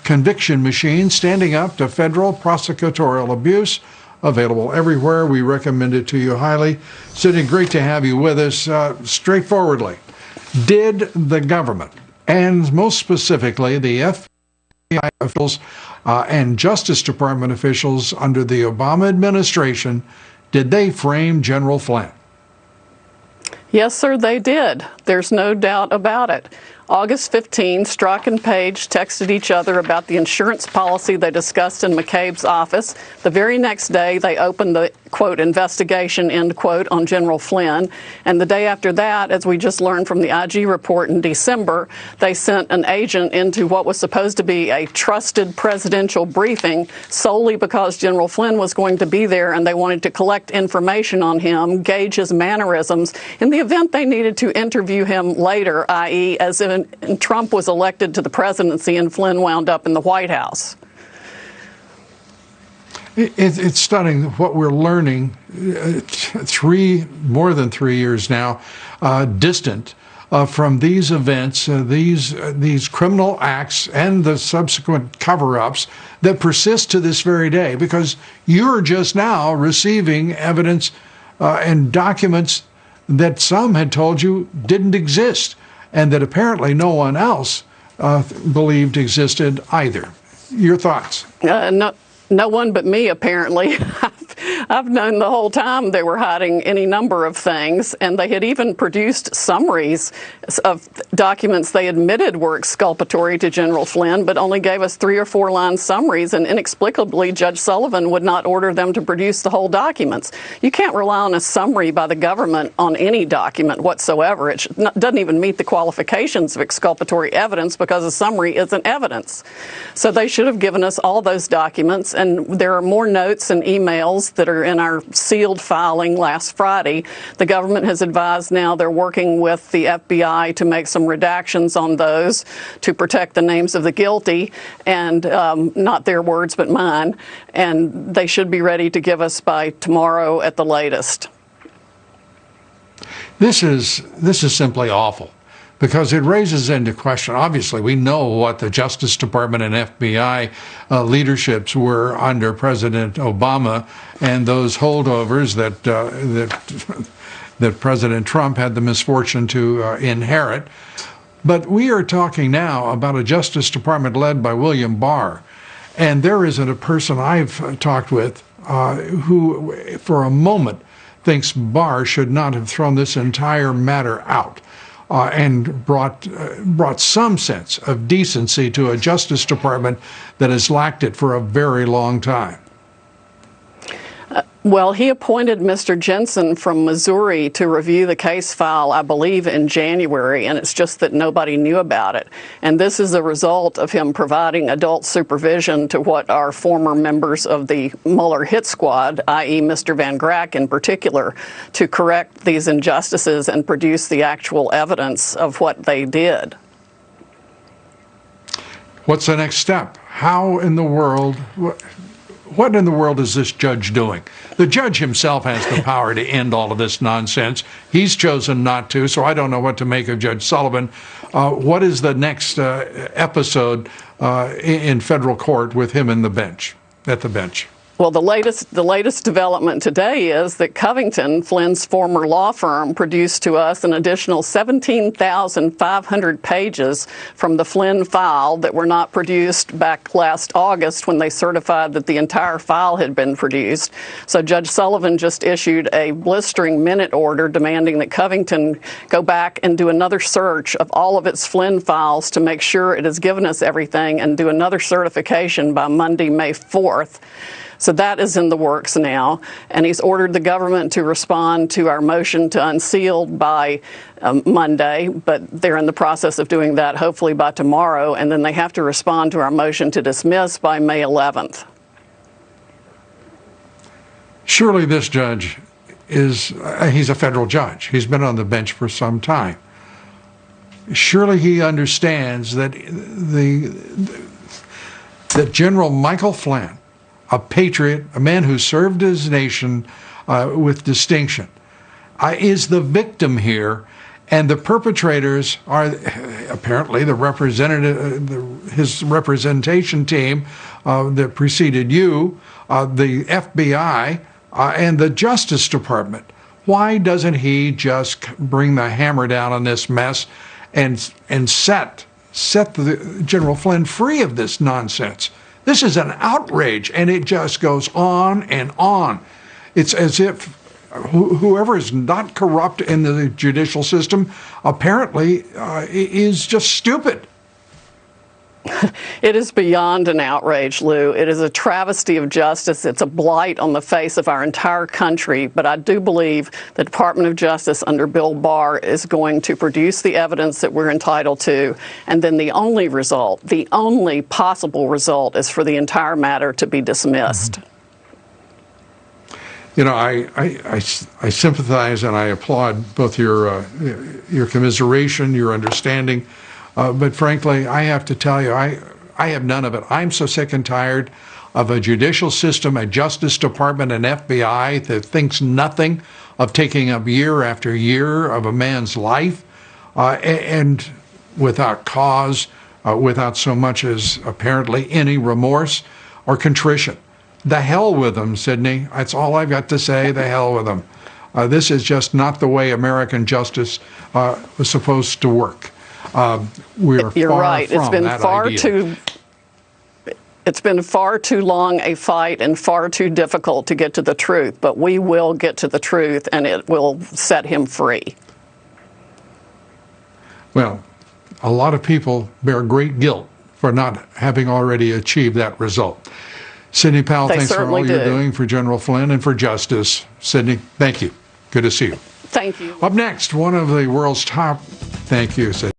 conviction machine standing up to federal prosecutorial abuse. Available everywhere. We recommend it to you highly. Sidney, great to have you with us. Straightforwardly, did the government, and most specifically the FBI officials and Justice Department officials under the Obama administration, did they frame General Flynn? Yes, sir, they did. There's no doubt about it. August 15, Strzok and Page texted each other about the insurance policy they discussed in McCabe's office. The very next day, they opened the, quote, investigation, end quote, on General Flynn. And the day after that, as we just learned from the IG report in December, they sent an agent into what was supposed to be a trusted presidential briefing solely because General Flynn was going to be there and they wanted to collect information on him, gauge his mannerisms, in the event they needed to interview him later, i.e., as if Trump was elected to the presidency and Flynn wound up in the White House. It's stunning what we're learning more than 3 years now, distant from these events, these criminal acts and the subsequent cover-ups that persist to this very day, because you're just now receiving evidence and documents that some had told you didn't exist, and that apparently no one else believed existed either. Your thoughts? No one but me, apparently. I've known the whole time they were hiding any number of things, and they had even produced summaries of documents they admitted were exculpatory to General Flynn, but only gave us 3 or 4 line summaries, and inexplicably Judge Sullivan would not order them to produce the whole documents. You can't rely on a summary by the government on any document whatsoever. It doesn't even meet the qualifications of exculpatory evidence because a summary isn't evidence. So they should have given us all those documents, and there are more notes and emails that are in our sealed filing last Friday. The government has advised now they're working with the FBI to make some redactions on those to protect the names of the guilty, and not their words but mine, and they should be ready to give us by tomorrow at the latest. This is simply awful, because it raises into question, obviously, we know what the Justice Department and FBI leaderships were under President Obama, and those holdovers that President Trump had the misfortune to inherit. But we are talking now about a Justice Department led by William Barr, and there isn't a person I've talked with who, for a moment, thinks Barr should not have thrown this entire matter out. And brought some sense of decency to a Justice Department that has lacked it for a very long time. Well, he appointed Mr. Jensen from Missouri to review the case file, I believe, in January, and it's just that nobody knew about it. And this is a result of him providing adult supervision to what are former members of the Mueller hit squad, i.e. Mr. Van Grack in particular, to correct these injustices and produce the actual evidence of what they did. What's the next step? How in the world... What in the world is this judge doing? The judge himself has the power to end all of this nonsense. He's chosen not to, so I don't know what to make of Judge Sullivan. What is the next episode in federal court with him at the bench? Well, the latest development today is that Covington, Flynn's former law firm, produced to us an additional 17,500 pages from the Flynn file that were not produced back last August when they certified that the entire file had been produced. So Judge Sullivan just issued a blistering minute order demanding that Covington go back and do another search of all of its Flynn files to make sure it has given us everything, and do another certification by Monday, May 4th. So that is in the works now, and he's ordered the government to respond to our motion to unseal by Monday, but they're in the process of doing that hopefully by tomorrow, and then they have to respond to our motion to dismiss by May 11th. Surely this judge he's a federal judge. He's been on the bench for some time. Surely he understands that that General Michael Flynn, a patriot, a man who served his nation with distinction, is the victim here, And the perpetrators are apparently the his representation team that preceded you, the FBI, and the Justice Department. Why doesn't he just bring the hammer down on this mess and set the General Flynn free of this nonsense? This is an outrage, and it just goes on and on. It's as if whoever is not corrupt in the judicial system apparently is just stupid. It is beyond an outrage, Lou. It is a travesty of justice. It's a blight on the face of our entire country. But I do believe the Department of Justice under Bill Barr is going to produce the evidence that we're entitled to. And then the only result, the only possible result, is for the entire matter to be dismissed. You know, I sympathize and I applaud both your commiseration, your understanding. But frankly, I have to tell you, I have none of it. I'm so sick and tired of a judicial system, a Justice Department, an FBI that thinks nothing of taking up year after year of a man's life, and without cause, without so much as apparently any remorse or contrition. The hell with them, Sidney. That's all I've got to say. The hell with them. This is just not the way American justice was supposed to work. You're right. It's been far too long a fight and far too difficult to get to the truth. But we will get to the truth, and it will set him free. Well, a lot of people bear great guilt for not having already achieved that result. Sidney Powell, thanks for all you're doing for General Flynn and for justice. Sidney, thank you. Good to see you. Thank you. Up next, one of the world's top. Thank you, Sidney.